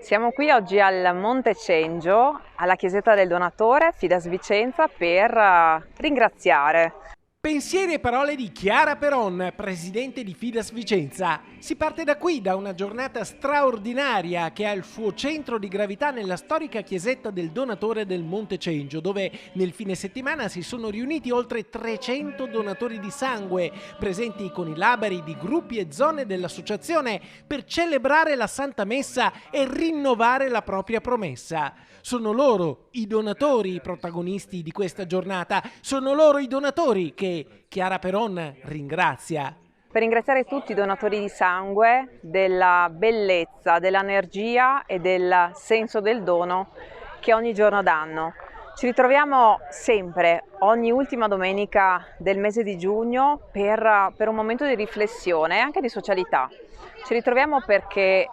Siamo qui oggi al Monte Cengio, alla chiesetta del Donatore, Fides Vicenza, per ringraziare. Pensieri e parole di Chiara Peron, presidente di Fides Vicenza. Si parte da qui, da una giornata straordinaria che ha il suo centro di gravità nella storica chiesetta del Donatore del Monte Cengio, dove nel fine settimana si sono riuniti oltre 300 donatori di sangue, presenti con i labari di gruppi e zone dell'associazione, per celebrare la Santa Messa e rinnovare la propria promessa. Sono loro i donatori i protagonisti di questa giornata, sono loro i donatori che Chiara Peron ringrazia. Per ringraziare tutti i donatori di sangue della bellezza, dell'energia e del senso del dono che ogni giorno danno. Ci ritroviamo sempre, ogni ultima domenica del mese di giugno, per un momento di riflessione e anche di socialità. Ci ritroviamo perché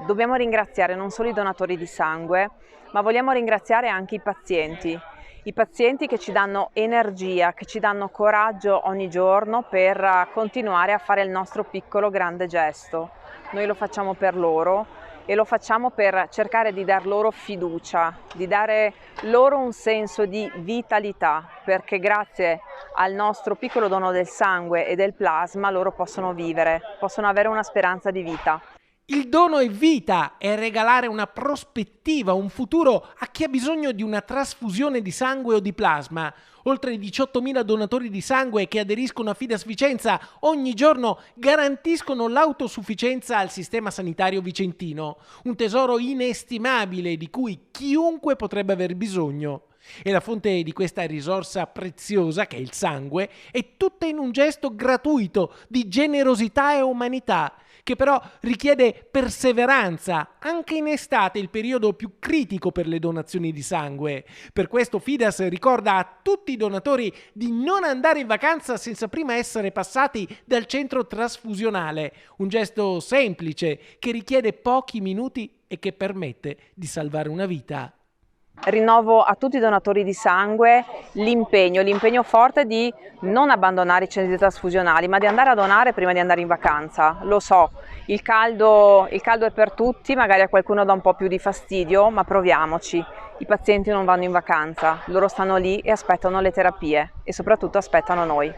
dobbiamo ringraziare non solo i donatori di sangue, ma vogliamo ringraziare anche i pazienti che ci danno energia, che ci danno coraggio ogni giorno per continuare a fare il nostro piccolo grande gesto. Noi lo facciamo per loro e lo facciamo per cercare di dar loro fiducia, di dare loro un senso di vitalità, perché grazie al nostro piccolo dono del sangue e del plasma loro possono vivere, possono avere una speranza di vita. Il dono è vita, è regalare una prospettiva, un futuro a chi ha bisogno di una trasfusione di sangue o di plasma. Oltre 18.000 donatori di sangue che aderiscono a Fides Vicenza ogni giorno garantiscono l'autosufficienza al sistema sanitario vicentino, un tesoro inestimabile di cui chiunque potrebbe aver bisogno. E la fonte di questa risorsa preziosa, che è il sangue, è tutta in un gesto gratuito di generosità e umanità, che però richiede perseveranza, anche in estate, il periodo più critico per le donazioni di sangue. Per questo Fides ricorda a tutti i donatori di non andare in vacanza senza prima essere passati dal centro trasfusionale, un gesto semplice che richiede pochi minuti e che permette di salvare una vita. Rinnovo a tutti i donatori di sangue l'impegno forte di non abbandonare i centri trasfusionali, ma di andare a donare prima di andare in vacanza. Lo so, il caldo è per tutti, magari a qualcuno dà un po' più di fastidio, ma proviamoci. I pazienti non vanno in vacanza, loro stanno lì e aspettano le terapie e soprattutto aspettano noi.